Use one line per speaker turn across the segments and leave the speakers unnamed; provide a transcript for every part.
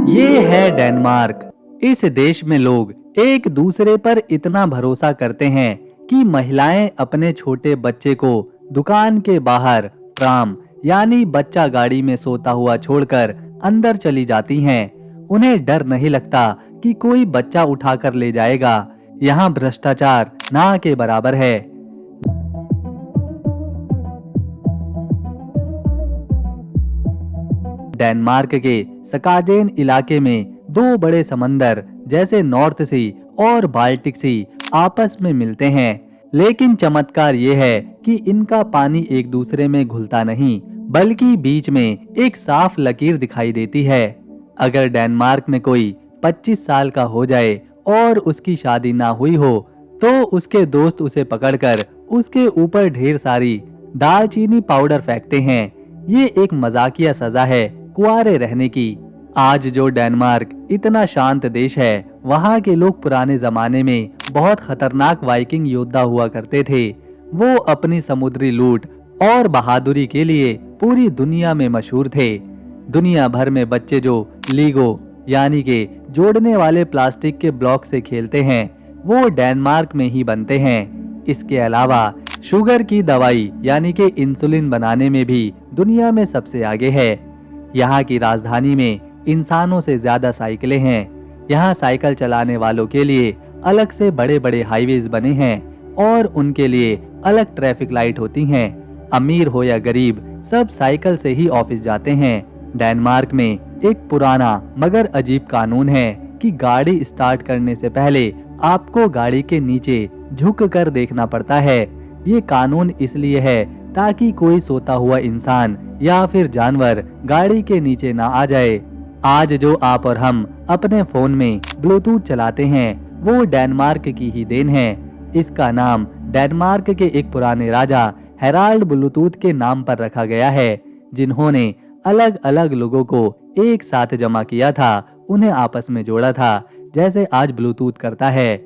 ये है डेनमार्क। इस देश में लोग एक दूसरे पर इतना भरोसा करते हैं कि महिलाएं अपने छोटे बच्चे को दुकान के बाहर प्राम यानी बच्चा गाड़ी में सोता हुआ छोड़कर अंदर चली जाती हैं। उन्हें डर नहीं लगता कि कोई बच्चा उठाकर ले जाएगा। यहाँ भ्रष्टाचार ना के बराबर है। डेनमार्क के सकाजेन इलाके में दो बड़े समंदर जैसे नॉर्थ सी और बाल्टिक सी आपस में मिलते हैं, लेकिन चमत्कार ये है कि इनका पानी एक दूसरे में घुलता नहीं, बल्कि बीच में एक साफ लकीर दिखाई देती है। अगर डेनमार्क में कोई 25 साल का हो जाए और उसकी शादी ना हुई हो, तो उसके दोस्त उसे पकड़कर उसके ऊपर ढेर सारी दालचीनी पाउडर फेंकते हैं। ये एक मजाकिया सजा है कुआरे रहने की। आज जो डेनमार्क इतना शांत देश है, वहाँ के लोग पुराने जमाने में बहुत खतरनाक वाइकिंग योद्धा हुआ करते थे। वो अपनी समुद्री लूट और बहादुरी के लिए पूरी दुनिया में मशहूर थे। दुनिया भर में बच्चे जो लीगो यानी के जोड़ने वाले प्लास्टिक के ब्लॉक से खेलते हैं, वो डेनमार्क में ही बनते हैं। इसके अलावा शुगर की दवाई यानी के इंसुलिन बनाने में भी दुनिया में सबसे आगे है। यहाँ की राजधानी में इंसानों से ज्यादा साइकिलें हैं। यहाँ साइकिल चलाने वालों के लिए अलग से बड़े बड़े हाईवेज बने हैं और उनके लिए अलग ट्रैफिक लाइट होती हैं। अमीर हो या गरीब, सब साइकिल से ही ऑफिस जाते हैं। डेनमार्क में एक पुराना मगर अजीब कानून है कि गाड़ी स्टार्ट करने से पहले आपको गाड़ी के नीचे झुक कर देखना पड़ता है। ये कानून इसलिए है ताकि कोई सोता हुआ इंसान या फिर जानवर गाड़ी के नीचे ना आ जाए। आज जो आप और हम अपने फोन में ब्लूटूथ चलाते हैं, वो डेनमार्क की ही देन है। इसका नाम डेनमार्क के एक पुराने राजा हेराल्ड ब्लूटूथ के नाम पर रखा गया है, जिन्होंने अलग अलग लोगों को एक साथ जमा किया था, उन्हें आपस में जोड़ा था, जैसे आज ब्लूटूथ करता है।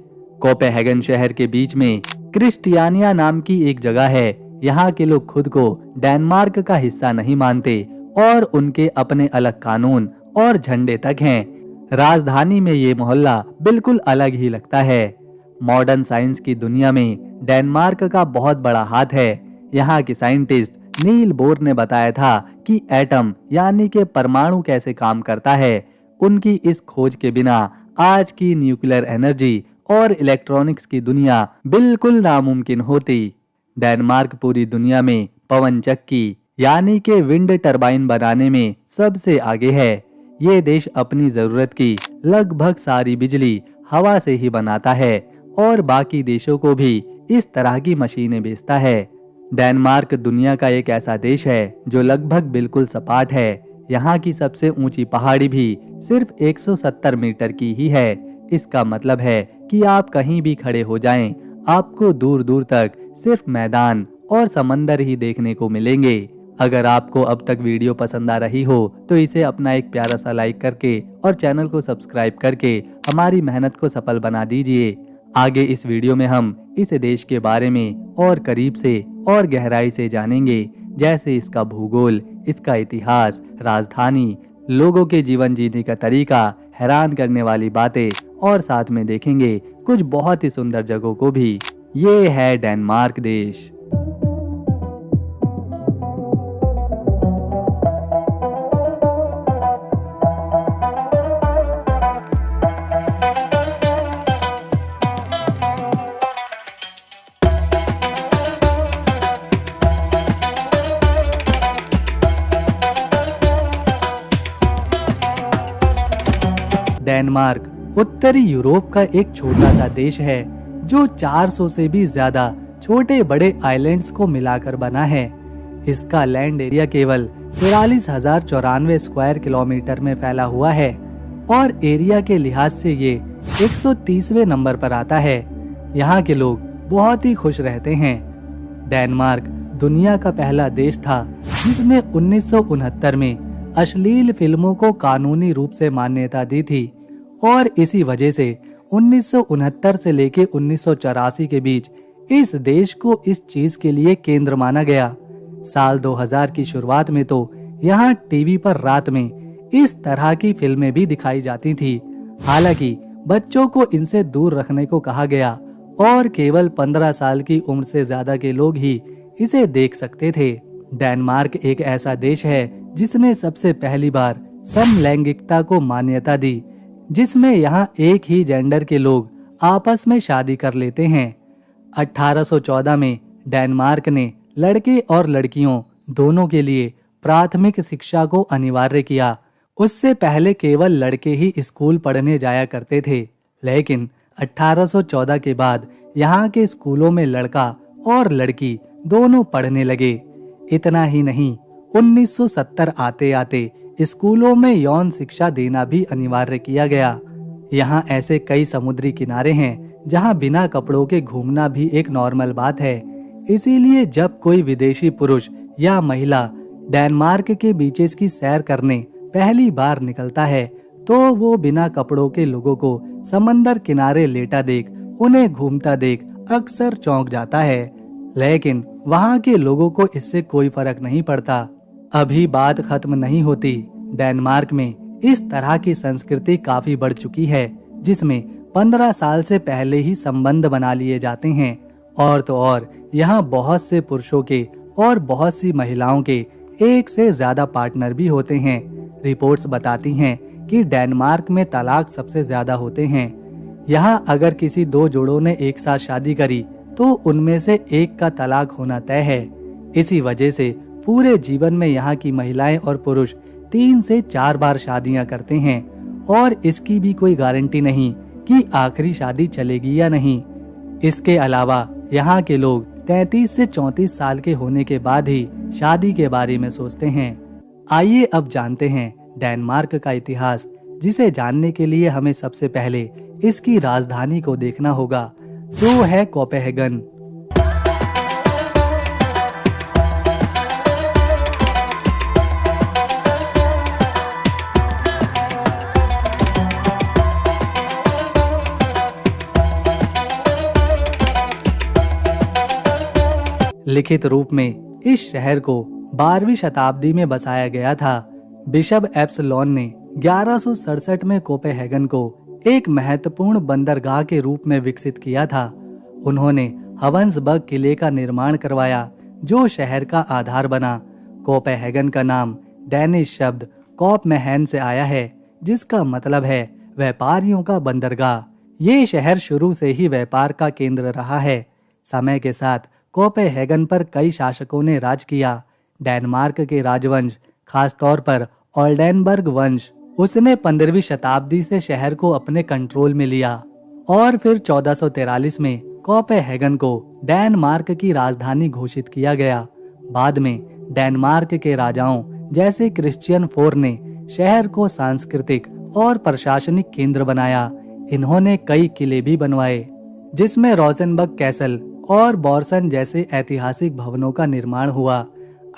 कोपेनहेगन शहर के बीच में क्रिस्टियानिया नाम की एक जगह है। यहाँ के लोग खुद को डेनमार्क का हिस्सा नहीं मानते और उनके अपने अलग कानून और झंडे तक हैं। राजधानी में ये मोहल्ला बिल्कुल अलग ही लगता है। मॉडर्न साइंस की दुनिया में डेनमार्क का बहुत बड़ा हाथ है। यहाँ के साइंटिस्ट नील बोर ने बताया था कि एटम यानी के परमाणु कैसे काम करता है। उनकी इस खोज के बिना आज की न्यूक्लियर एनर्जी और इलेक्ट्रॉनिक्स की दुनिया बिल्कुल नामुमकिन होती। डेनमार्क पूरी दुनिया में पवन चक्की यानी के विंड टरबाइन बनाने में सबसे आगे है। ये देश अपनी जरूरत की लगभग सारी बिजली हवा से ही बनाता है और बाकी देशों को भी इस तरह की मशीनें बेचता है। डेनमार्क दुनिया का एक ऐसा देश है जो लगभग बिल्कुल सपाट है। यहाँ की सबसे ऊंची पहाड़ी भी सिर्फ 170 मीटर की ही है। इसका मतलब है कि आप कहीं भी खड़े हो जाएं, आपको दूर दूर तक सिर्फ मैदान और समंदर ही देखने को मिलेंगे। अगर आपको अब तक वीडियो पसंद आ रही हो तो इसे अपना एक प्यारा सा लाइक करके और चैनल को सब्सक्राइब करके हमारी मेहनत को सफल बना दीजिए। आगे इस वीडियो में हम इस देश के बारे में और करीब से और गहराई से जानेंगे, जैसे इसका भूगोल, इसका इतिहास, राजधानी, लोगों के जीवन जीने का तरीका, हैरान करने वाली बातें और साथ में देखेंगे कुछ बहुत ही सुंदर जगहों को भी। ये है डेनमार्क देश। डेनमार्क उत्तरी यूरोप का एक छोटा सा देश है जो 400 से भी ज्यादा छोटे बड़े आइलैंड्स को मिलाकर बना है। इसका लैंड एरिया केवल 43,094 स्क्वायर किलोमीटर में फैला हुआ है और एरिया के लिहाज से ये 130वें नंबर पर आता है। यहाँ के लोग बहुत ही खुश रहते हैं। डेनमार्क दुनिया का पहला देश था जिसने 1969 में अश्लील फिल्मों को कानूनी रूप से मान्यता दी थी और इसी वजह से 1969 से लेकर 1984 के बीच इस देश को इस चीज के लिए केंद्र माना गया। साल 2000 की शुरुआत में तो यहाँ टीवी पर रात में इस तरह की फिल्में भी दिखाई जाती थी। हालांकि बच्चों को इनसे दूर रखने को कहा गया और केवल 15 साल की उम्र से ज्यादा के लोग ही इसे देख सकते थे। डेनमार्क एक ऐसा देश है जिसने सबसे पहली बार समलैंगिकता को मान्यता दी, जिसमें यहाँ एक ही जेंडर के लोग आपस में शादी कर लेते हैं। 1814 में डेनमार्क ने लड़के और लड़कियों दोनों के लिए प्राथमिक शिक्षा को अनिवार्य किया। उससे पहले केवल लड़के ही स्कूल पढ़ने जाया करते थे, लेकिन 1814 के बाद यहाँ के स्कूलों में लड़का और लड़की दोनों पढ़ने लगे। इतना ही नहीं, 1970 आते आते स्कूलों में यौन शिक्षा देना भी अनिवार्य किया गया। यहाँ ऐसे कई समुद्री किनारे हैं जहाँ बिना कपड़ों के घूमना भी एक नॉर्मल बात है। इसीलिए जब कोई विदेशी पुरुष या महिला डेनमार्क के बीचेस की सैर करने पहली बार निकलता है तो वो बिना कपड़ों के लोगों को समंदर किनारे लेटा देख, उन्हें घूमता देख अक्सर चौंक जाता है। लेकिन वहाँ के लोगों को इससे कोई फर्क नहीं पड़ता। अभी बात खत्म नहीं होती। डेनमार्क में इस तरह की संस्कृति काफी बढ़ चुकी है, जिसमें 15 साल से पहले ही संबंध बना लिए जाते हैं। और तो और यहाँ बहुत से पुरुषों के और बहुत सी महिलाओं के एक से ज्यादा पार्टनर भी होते हैं। रिपोर्ट्स बताती हैं कि डेनमार्क में तलाक सबसे ज्यादा होते हैं। यहाँ अगर किसी दो जोड़ों ने एक साथ शादी करी तो उनमें से एक का तलाक होना तय है। इसी वजह से पूरे जीवन में यहाँ की महिलाएं और पुरुष 3 से 4 बार शादियां करते हैं और इसकी भी कोई गारंटी नहीं कि आखिरी शादी चलेगी या नहीं। इसके अलावा यहाँ के लोग 33 से 34 साल के होने के बाद ही शादी के बारे में सोचते हैं। आइए अब जानते हैं डेनमार्क का इतिहास, जिसे जानने के लिए हमें सबसे पहले इसकी राजधानी को देखना होगा, जो है कोपेनहेगन। लिखित रूप में इस शहर को 12वीं शताब्दी में बसाया गया था। बिशप एप्सलॉन ने 1167 में कोपेनहेगन को एक महत्वपूर्ण बंदरगाह के रूप में विकसित किया था। उन्होंने हवंसबर्ग किले का निर्माण करवाया, जो शहर का आधार बना। कोपेनहेगन का नाम डैनिश शब्द कॉपमेहन से आया है, जिसका मतलब है व्यापारियों का बंदरगाह। ये शहर शुरू से ही व्यापार का केंद्र रहा है। समय के साथ कोपेनहेगन पर कई शासकों ने राज किया। डेनमार्क के राजवंश, खासतौर पर ओल्डेनबर्ग वंश, उसने 15वीं शताब्दी से शहर को अपने कंट्रोल में लिया और फिर 1443 में कोपेनहेगन को डेनमार्क की राजधानी घोषित किया गया। बाद में डेनमार्क के राजाओं जैसे क्रिश्चियन IV ने शहर को सांस्कृतिक और प्रशासनिक केंद्र बनाया। इन्होंने कई किले भी बनवाए, जिसमें रोसेनबर्ग कैसल और बोर्सन जैसे ऐतिहासिक भवनों का निर्माण हुआ।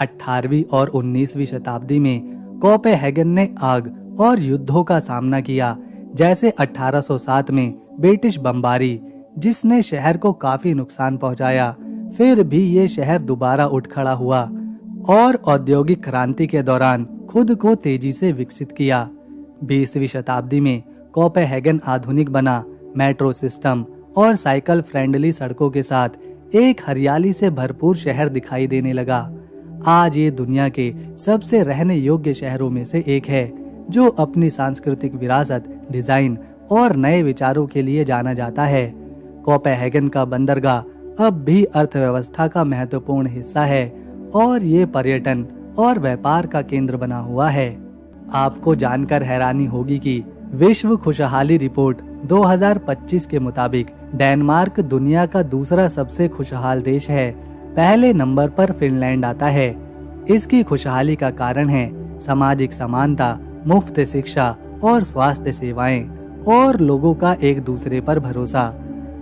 18वीं और 19वीं शताब्दी में कोपेनहेगन ने आग और युद्धों का सामना किया, जैसे 1807 में ब्रिटिश बमबारी, जिसने शहर को काफी नुकसान पहुंचाया। फिर भी ये शहर दोबारा उठ खड़ा हुआ और औद्योगिक क्रांति के दौरान खुद को तेजी से विकसित किया। 20वीं शताब्दी में कोपेनहेगन आधुनिक बना। मेट्रो सिस्टम और साइकिल फ्रेंडली सड़कों के साथ एक हरियाली से भरपूर शहर दिखाई देने लगा। आज ये दुनिया के सबसे रहने योग्य शहरों में से एक है, जो अपनी सांस्कृतिक विरासत, डिजाइन और नए विचारों के लिए जाना जाता है। कोपेनहेगन का बंदरगाह अब भी अर्थव्यवस्था का महत्वपूर्ण हिस्सा है और ये पर्यटन और व्यापार का केंद्र बना हुआ है। आपको जानकर हैरानी होगी कि विश्व खुशहाली रिपोर्ट 2025 के मुताबिक डेनमार्क दुनिया का दूसरा सबसे खुशहाल देश है। पहले नंबर पर फिनलैंड आता है। इसकी खुशहाली का कारण है सामाजिक समानता, मुफ्त शिक्षा और स्वास्थ्य सेवाएं और लोगों का एक दूसरे पर भरोसा।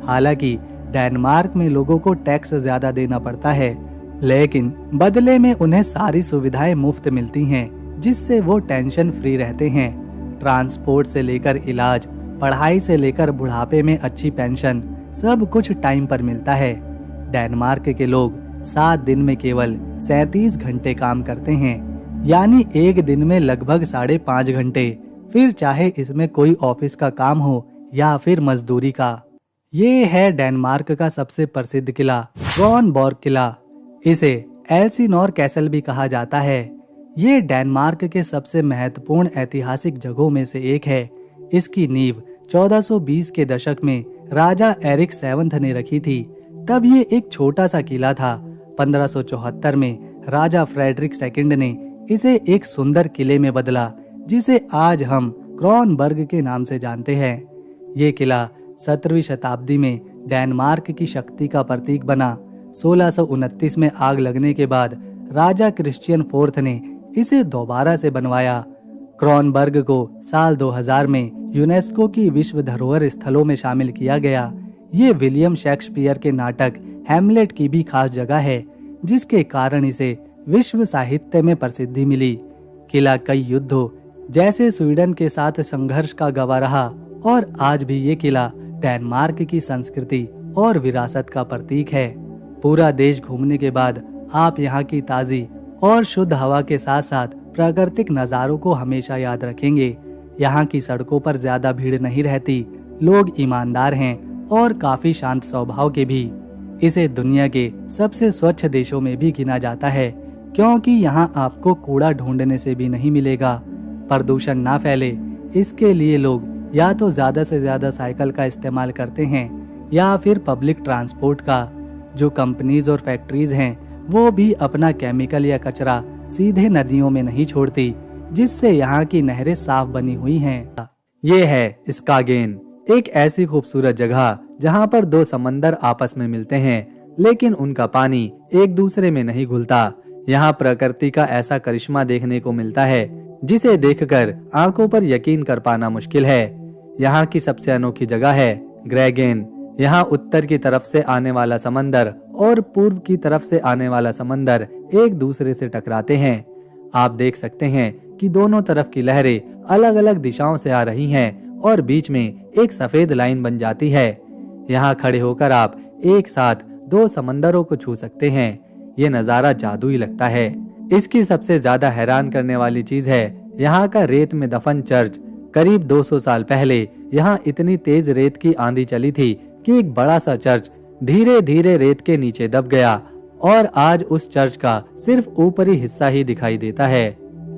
हालांकि डेनमार्क में लोगों को टैक्स ज्यादा देना पड़ता है, लेकिन बदले में उन्हें सारी सुविधाएं मुफ्त मिलती हैं, जिससे वो टेंशन फ्री रहते हैं। ट्रांसपोर्ट से लेकर इलाज, पढ़ाई से लेकर बुढ़ापे में अच्छी पेंशन, सब कुछ टाइम पर मिलता है। डेनमार्क के लोग 7 दिन में केवल 37 घंटे काम करते हैं। यानी एक दिन में लगभग 5.5 घंटे, फिर चाहे इसमें कोई ऑफिस का काम हो या फिर मजदूरी का। ये है डेनमार्क का सबसे प्रसिद्ध किला, क्रोनबॉर्ग किला। इसे एल्सिनोर कैसल भी कहा जाता है। ये डेनमार्क के सबसे महत्वपूर्ण ऐतिहासिक जगहों में से एक है। इसकी नींव 1420 के दशक में राजा एरिक 7 ने रखी थी। तब ये एक छोटा सा किला था। 1574 में राजा फ्रेडरिक II ने इसे एक सुंदर किले में बदला, जिसे आज हम क्रोनबर्ग के नाम से जानते हैं। ये किला 17वीं शताब्दी में डेनमार्क की शक्ति का प्रतीक बना। 1629 में आग लगने के बाद राजा क्रिश्चियन IV ने इसे दोबारा से बनवाया। क्रोनबर्ग को साल 2000 में यूनेस्को की विश्व धरोहर स्थलों में शामिल किया गया। ये विलियम शेक्सपियर के नाटक हैमलेट की भी खास जगह है, जिसके कारण इसे विश्व साहित्य में प्रसिद्धि मिली। किला कई युद्धों जैसे स्वीडन के साथ संघर्ष का गवाह रहा और आज भी ये किला डेनमार्क की संस्कृति और विरासत का प्रतीक है। पूरा देश घूमने के बाद आप यहाँ की ताज़ी और शुद्ध हवा के साथ साथ प्राकृतिक नज़ारों को हमेशा याद रखेंगे। यहाँ की सड़कों पर ज्यादा भीड़ नहीं रहती, लोग ईमानदार हैं और काफी शांत स्वभाव के भी। इसे दुनिया के सबसे स्वच्छ देशों में भी गिना जाता है, क्योंकि यहाँ आपको कूड़ा ढूंढने से भी नहीं मिलेगा। प्रदूषण ना फैले, इसके लिए लोग या तो ज्यादा से ज्यादा साइकिल का इस्तेमाल करते हैं या फिर पब्लिक ट्रांसपोर्ट का। जो कंपनीज और फैक्ट्रीज हैं वो भी अपना केमिकल या कचरा सीधे नदियों में नहीं छोड़ती, जिससे यहाँ की नहरें साफ बनी हुई हैं। ये है स्कागेन, एक ऐसी खूबसूरत जगह जहाँ पर दो समंदर आपस में मिलते हैं, लेकिन उनका पानी एक दूसरे में नहीं घुलता। यहाँ प्रकृति का ऐसा करिश्मा देखने को मिलता है जिसे देखकर आंखों पर यकीन कर पाना मुश्किल है। यहाँ की सबसे अनोखी जगह है ग्रेगेन। यहाँ उत्तर की तरफ से आने वाला समंदर और पूर्व की तरफ से आने वाला समंदर एक दूसरे से टकराते हैं। आप देख सकते हैं कि दोनों तरफ की लहरें अलग अलग दिशाओं से आ रही हैं और बीच में एक सफेद लाइन बन जाती है। यहाँ खड़े होकर आप एक साथ दो समंदरों को छू सकते हैं। ये नज़ारा जादुई लगता है। इसकी सबसे ज्यादा हैरान करने वाली चीज है यहाँ का रेत में दफन चर्च। करीब 200 साल पहले यहाँ इतनी तेज रेत की आंधी चली थी कि एक बड़ा सा चर्च धीरे धीरे रेत के नीचे दब गया और आज उस चर्च का सिर्फ ऊपरी हिस्सा ही दिखाई देता है।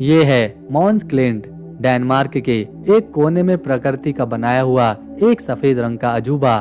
ये है मॉन्स क्लेंट, डेनमार्क के एक कोने में प्रकृति का बनाया हुआ एक सफेद रंग का अजूबा।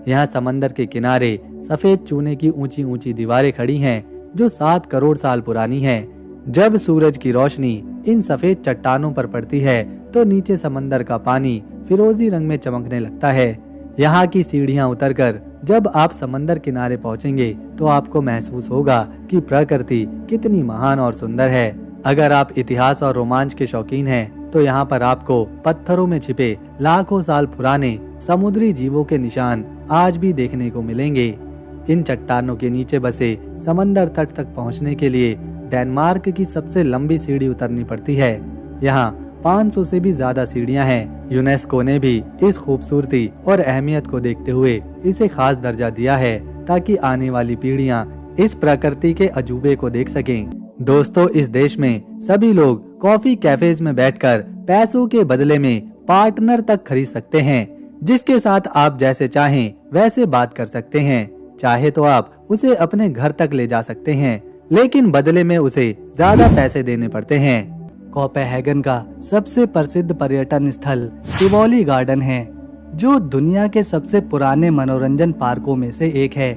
यहाँ समंदर के किनारे सफेद चूने की ऊंची ऊंची दीवारें खड़ी हैं जो 7 करोड़ साल पुरानी हैं। जब सूरज की रोशनी इन सफेद चट्टानों पर पड़ती है तो नीचे समंदर का पानी फिरोजी रंग में चमकने लगता है। यहाँ की सीढ़ियाँ उतरकर जब आप समंदर किनारे पहुँचेंगे तो आपको महसूस होगा कि प्रकृति कितनी महान और सुंदर है। अगर आप इतिहास और रोमांच के शौकीन हैं तो यहाँ पर आपको पत्थरों में छिपे लाखों साल पुराने समुद्री जीवों के निशान आज भी देखने को मिलेंगे। इन चट्टानों के नीचे बसे समंदर तट तक पहुँचने के लिए डेनमार्क की सबसे लंबी सीढ़ी उतरनी पड़ती है। यहाँ 500 से भी ज्यादा सीढ़ियां हैं। यूनेस्को ने भी इस खूबसूरती और अहमियत को देखते हुए इसे खास दर्जा दिया है ताकि आने वाली पीढ़ियां इस प्रकृति के अजूबे को देख सकें। दोस्तों, इस देश में सभी लोग कॉफी कैफेज में बैठकर पैसों के बदले में पार्टनर तक खरीद सकते हैं, जिसके साथ आप जैसे चाहें वैसे बात कर सकते हैं। चाहे तो आप उसे अपने घर तक ले जा सकते हैं, लेकिन बदले में उसे ज्यादा पैसे देने पड़ते हैं। कोपेनहेगन का सबसे प्रसिद्ध पर्यटन स्थल टिवोली गार्डन है, जो दुनिया के सबसे पुराने मनोरंजन पार्कों में से एक है।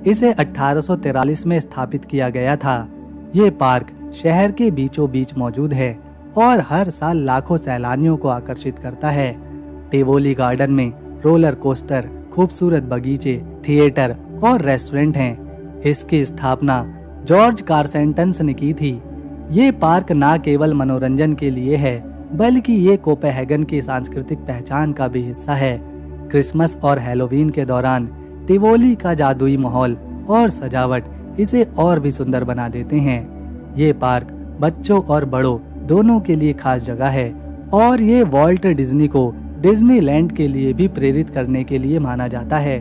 इसे 1843 में स्थापित किया गया था। ये पार्क शहर के बीचों बीच मौजूद है और हर साल लाखों सैलानियों को आकर्षित करता है। टिवोली गार्डन में रोलर कोस्टर, खूबसूरत बगीचे, थिएटर और रेस्टोरेंट हैं। इसकी स्थापना जॉर्ज कार्सेंटन्स ने की थी। ये पार्क ना केवल मनोरंजन के लिए है, बल्कि ये कोपेनहेगन की सांस्कृतिक पहचान का भी हिस्सा है। क्रिसमस और हैलोवीन के दौरान टिवोली का जादुई माहौल और सजावट इसे और भी सुंदर बना देते हैं। ये पार्क बच्चों और बड़ों दोनों के लिए खास जगह है और ये वॉल्ट डिज्नी को डिज्नीलैंड के लिए भी प्रेरित करने के लिए माना जाता है।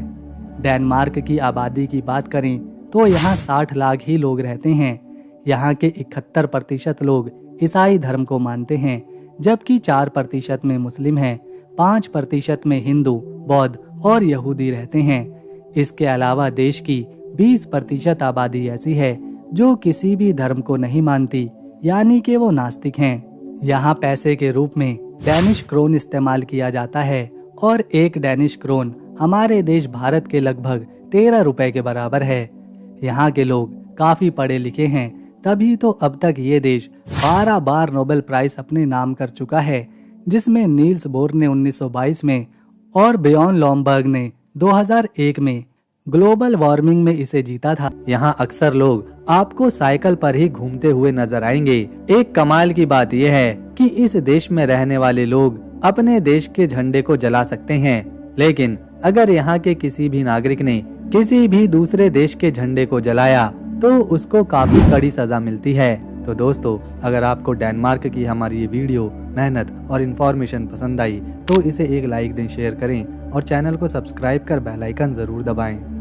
डेनमार्क की आबादी की बात करें तो यहाँ 60 लाख ही लोग रहते हैं। यहाँ के 71% लोग ईसाई धर्म को मानते हैं, जबकि 4% में मुस्लिम हैं, 5% में हिंदू, बौद्ध और यहूदी रहते हैं। इसके अलावा देश की 20% आबादी ऐसी है जो किसी भी धर्म को नहीं मानती, यानी कि वो नास्तिक हैं। यहाँ पैसे के रूप में डैनिश क्रोन इस्तेमाल किया जाता है और एक डैनिश क्रोन हमारे देश भारत के लगभग 13 रुपए के बराबर है। यहाँ के लोग काफी पढ़े लिखे हैं, तभी तो अब तक ये देश 12 बार नोबेल प्राइज अपने नाम कर चुका है, जिसमें नील्स बोर ने 1922 में और बियॉन लॉम्बर्ग ने 2001 में ग्लोबल वार्मिंग में इसे जीता था। यहाँ अक्सर लोग आपको साइकिल पर ही घूमते हुए नजर आएंगे। एक कमाल की बात यह है कि इस देश में रहने वाले लोग अपने देश के झंडे को जला सकते हैं, लेकिन अगर यहाँ के किसी भी नागरिक ने किसी भी दूसरे देश के झंडे को जलाया तो उसको काफी कड़ी सजा मिलती है। तो दोस्तों, अगर आपको डेनमार्क की हमारी ये वीडियो, मेहनत और इन्फॉर्मेशन पसंद आई तो इसे एक लाइक दें, शेयर करें और चैनल को सब्सक्राइब कर बेल आइकन जरूर दबाएं।